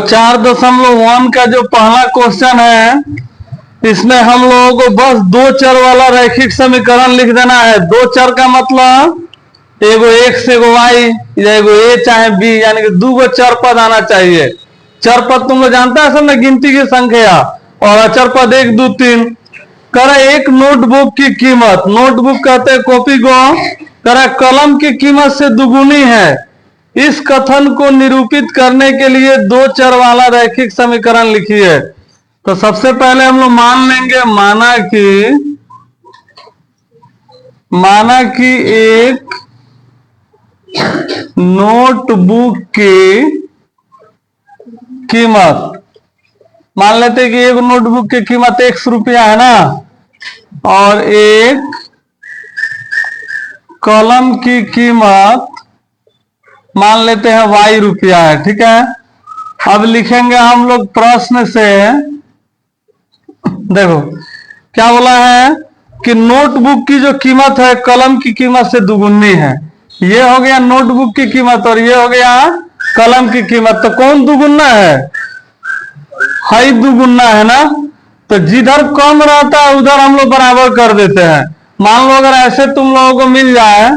4.1 का जो पहला क्वेश्चन है इसमें हम लोगों को बस दो चर वाला रैखिक समीकरण लिख देना है। दो चर का मतलब एगो एक्स एगो वाई या एगो ए चाहे बी, यानी कि दो चर पद आना चाहिए। चर पद तुम लोग जानता है सब में गिनती की संख्या, और अचर पद 1 2 3। करा एक नोटबुक की कीमत, नोटबुक कहते हैं कॉपी को, करा कलम की कीमत से दुगुनी है। इस कथन को निरूपित करने के लिए दो चर वाला रैखिक समीकरण लिखिए। तो सबसे पहले हम लोग मान लेंगे, माना कि एक नोटबुक की कीमत, मान लेते हैं कि एक नोटबुक की कीमत 100 रुपया है ना, और एक कलम की कीमत मान लेते हैं y रुपया है, ठीक है। अब लिखेंगे हम लोग प्रश्न से, देखो क्या बोला है कि नोटबुक की जो कीमत है कलम की कीमत से दुगुनी है। ये हो गया नोटबुक की कीमत और ये हो गया कलम की कीमत। तो कौन दुगुना है? हाई दुगुना है ना। तो जिधर कम रहता है उधर हम लोग बराबर कर देते हैं। मान लो अगर ऐसे तुम लोगों को मिल जाए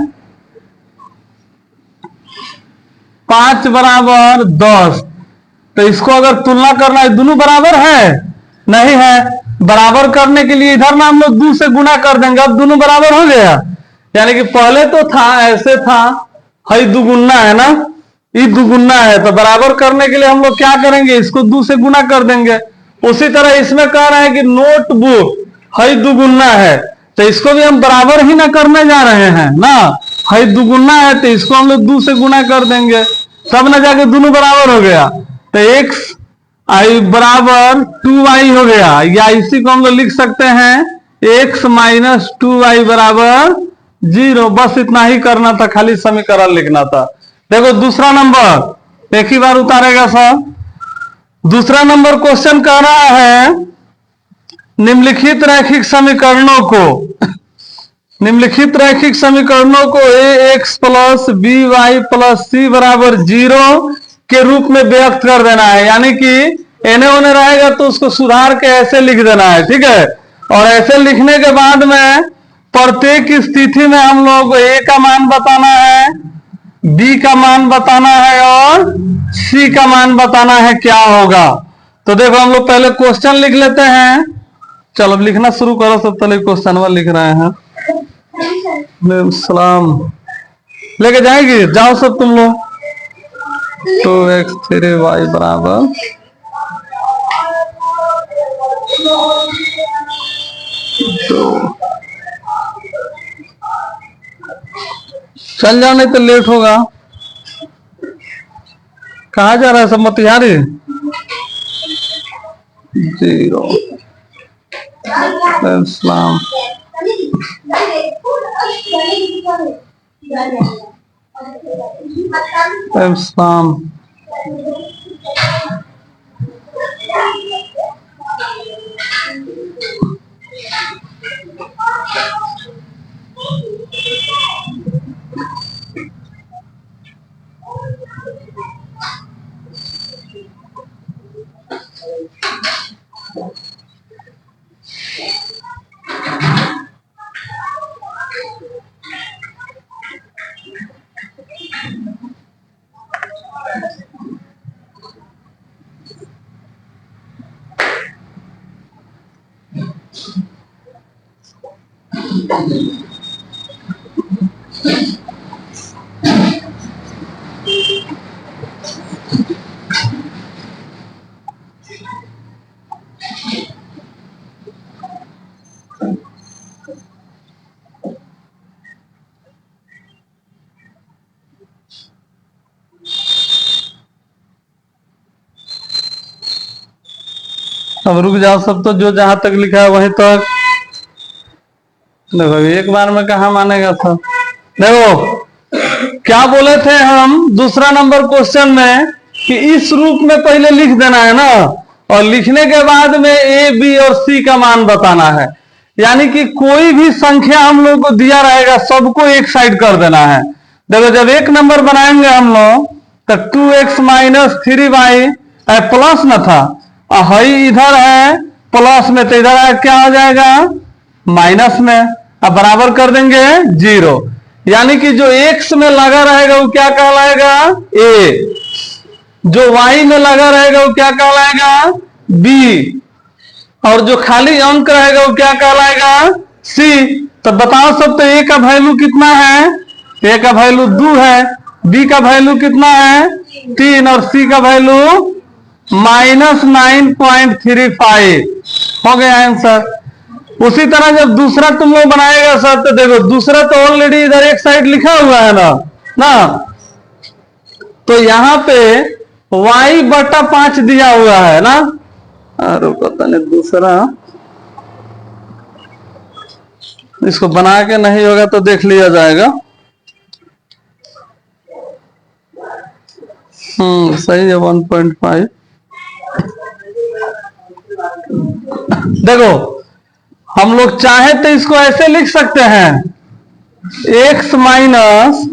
5 बराबर 10, तो इसको अगर तुलना करना है, दोनों बराबर है? नहीं है। बराबर करने के लिए इधर ना हम लोग 2 से गुना कर देंगे, अब दोनों बराबर हो गया। यानी कि पहले तो था ऐसे था, हई दुगुना है ना, ये दुगुना है, तो बराबर करने के लिए हम लोग क्या करेंगे, इसको 2 से गुना कर देंगे। उसी तरह इसमें कह रहे हैं कि नोटबुक हई दुगुना है, तो इसको भी हम बराबर ही ना करने जा रहे हैं ना। हई दुगुना है तो इसको हम लोग 2 से गुना कर देंगे, तब ना जाके दोनों बराबर हो गया। तो x आई बराबर 2y हो गया, या इसी को हम लोग लिख सकते हैं x माइनस 2y बराबर 0। बस इतना ही करना था, खाली समीकरण लिखना था। देखो दूसरा नंबर एक ही बार उतारेगा सर। दूसरा नंबर क्वेश्चन कह रहा है निम्नलिखित रैखिक समीकरणों को ax plus by plus c बराबर 0 के रूप में व्यक्त कर देना है। यानी कि एने ओने रहेगा तो उसको सुधार के ऐसे लिख देना है, ठीक है। और ऐसे लिखने के बाद में प्रत्येक स्थिति में हम लोग को a का मान बताना है, b का मान बताना है और c का मान बताना है क्या होगा। तो देखो हम लोग पहले क्वेश्चन लिख लेते हैं। चलो अब लिखना शुरू करो। सब पहले क्वेश्चन लिख रहे हैं। सलाम लेके जाएंगे, जाओ सब तुम लोग। 2x 3y बराबर चल जाओ, नहीं तो लेट होगा। कहाँ जा रहा है सब मोतिहारी? 0 इस्लाम इस्लाम अब रुक जाओ सब, तो जो जहां तक लिखा है वहीं तक। देखो एक बार में कहा मानेगा था। देखो क्या बोले थे हम दूसरा नंबर क्वेश्चन में कि इस रूप में पहले लिख देना है ना, और लिखने के बाद में a b और c का मान बताना है। यानी कि कोई भी संख्या हम लोग को दिया रहेगा सबको एक साइड कर देना है। देखो जब एक नंबर बनाएंगे हम लोग तो 2x माइनस 3y प्लस न था, हई इधर है प्लस में, तो इधर क्या हो जाएगा माइनस में। अब बराबर कर देंगे 0, यानी कि जो x में लगा रहेगा वो क्या कहलाएगा a, जो y में लगा रहेगा वो क्या कहलाएगा b, और जो खाली अंक रहेगा वो क्या कहलाएगा c। तो बताओ सब, तो a का वैल्यू कितना है, a का वैल्यू 2 है, b का वैल्यू कितना है 3, और c का वैल्यू -9.35 हो गया आंसर। उसी तरह जब दूसरा तुम लोग बनाएगा सर, तो देखो दूसरा तो ऑलरेडी इधर एक साइड लिखा हुआ है ना, तो यहां पे y/5 दिया हुआ है ना। अरे पता नहीं दूसरा इसको बना के नहीं होगा तो देख लिया जाएगा। सही है 1.5। देखो हम लोग चाहे तो इसको ऐसे लिख सकते हैं, x माइनस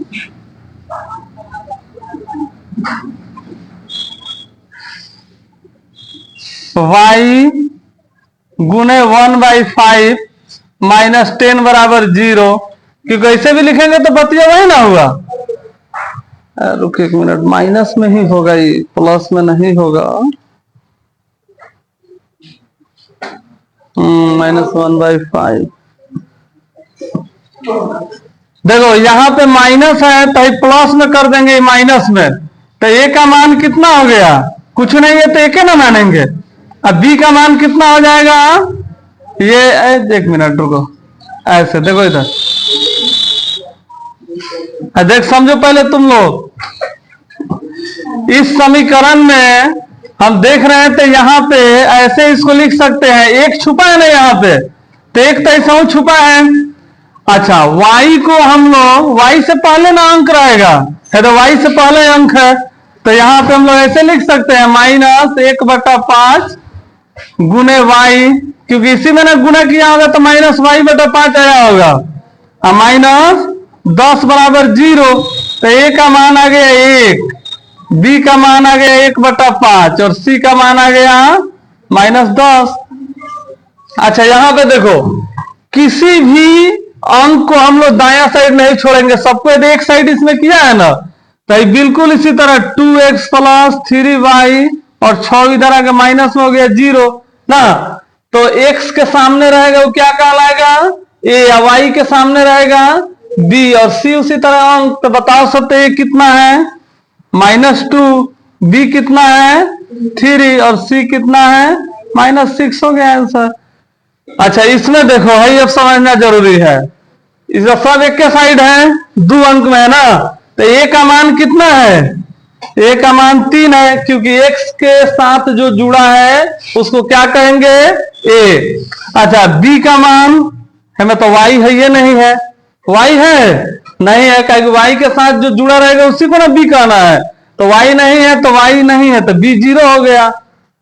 y गुने 1/5 माइनस 10 बराबर 0, क्योंकि ऐसे भी लिखेंगे तो बतिया वही ना हुआ। रुक एक मिनट, माइनस में ही होगा ये, प्लस में नहीं होगा। -1/5। देखो यहाँ पे माइनस है तो प्लस में कर देंगे माइनस में, तो a का मान कितना हो गया, कुछ नहीं है तो एक ना मानेंगे। अब b का मान कितना हो जाएगा, ये एक मिनट रुको, ऐसे देखो इधर, देख समझो पहले तुम लोग। इस समीकरण में हम देख रहे हैं तो यहाँ पे ऐसे इसको लिख सकते हैं, एक छुपा है ना यहाँ पे, तो एक तो ऐसा छुपा है। अच्छा y को हम लोग, y से पहले ना अंक रहेगा है, तो y से पहले अंक है, तो यहाँ पे हम लोग ऐसे लिख सकते हैं -1/5 गुने y, क्योंकि इसी में ना गुना किया होगा तो -y/5 आया होगा, -10 बराबर 0, तो a का मान आ गया 1, b का मान आ गया 1/5 और c का मान आ गया -10। अच्छा यहाँ पे देखो, किसी भी अंक को हम लोग दाया साइड नहीं छोड़ेंगे, सबको यदि एक साइड इसमें किया है ना, तो बिल्कुल इसी तरह 2x प्लस 3y और 6 इधर आगे माइनस में हो गया 0 ना, तो x के सामने रहेगा वो क्या कहलाएगा a, या y के सामने रहेगा b, और c उसी तरह अंक। तो बताओ सब, तो a कितना है -2, b कितना है 3 और c कितना है -6 हो गया आंसर। अच्छा इसमें देखो भाई अब समझना जरूरी है, इसका सब एक के साइड है, 2 अंक में है ना, तो a का मान कितना है, a का मान 3 है, क्योंकि x के साथ जो जुड़ा है उसको क्या कहेंगे a। अच्छा b का मान हमें तो y है, ये नहीं है, y है नहीं है, क्योंकि y के साथ जो जुड़ा रहेगा उसी को ना b कहना है, तो y नहीं है तो y नहीं है, तो b 0 हो गया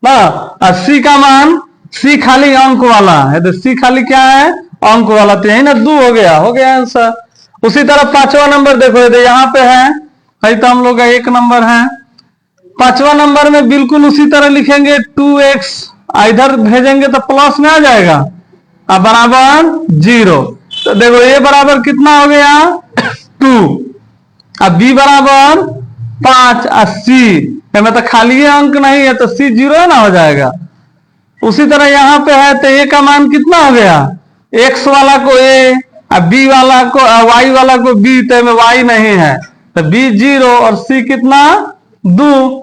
ना। और c का मान, c खाली अंक वाला है, तो c खाली क्या है अंक वाला, तो यही ना 2 हो गया आंसर। उसी तरह 5वां नंबर देखो, ये यहाँ पे है तो हम लोग का 1 नंबर है। 5वां नंबर में बिल्कुल उसी तरह लिखेंगे, 2x इधर भेजेंगे तो प्लस में आ जाएगा, अब बराबर 0, तो देखो a बराबर कितना हो गया 2, अब b बराबर 5 और c में तो खाली अंक नहीं है, तो c 0 ना हो जाएगा। उसी तरह यहाँ पे है तो a का मान कितना हो गया, x वाला को a और b वाला को y वाला को b, तो में y नहीं है तो b 0 और c कितना 2।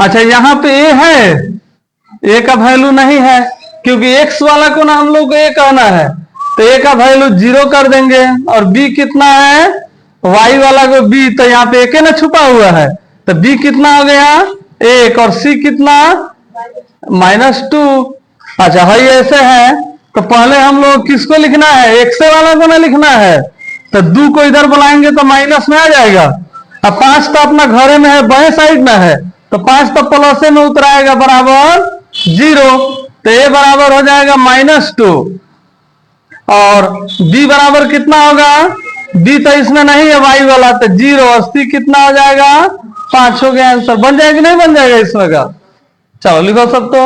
अच्छा यहाँ पे a है, a का वैल्यू नहीं है, क्योंकि x वाला को ना हम लोग को a कहना है, तो a का वैल्यू 0 कर देंगे, और b कितना है y वाला को b, तो यहाँ पे एक ना छुपा हुआ है, तो b कितना हो गया 1 और c कितना -2। अच्छा है ऐसे है, तो पहले हम लोग किसको लिखना है, x वाला को ना लिखना है, तो 2 को इधर बुलाएंगे तो माइनस में आ जाएगा। अब 5 तो अपना घरे में है, बाएं साइड में है, तो 5 तो प्लस में उतराएगा बराबर 0, तो a बराबर हो जाएगा -2 और b बराबर कितना होगा, b तो इसमें नहीं है y वाला, तो 0 और c कितना हो जाएगा 5 हो गया आंसर। बन जाएगा नहीं बन जाएगा इसमें का, चलो लिखो सब तो।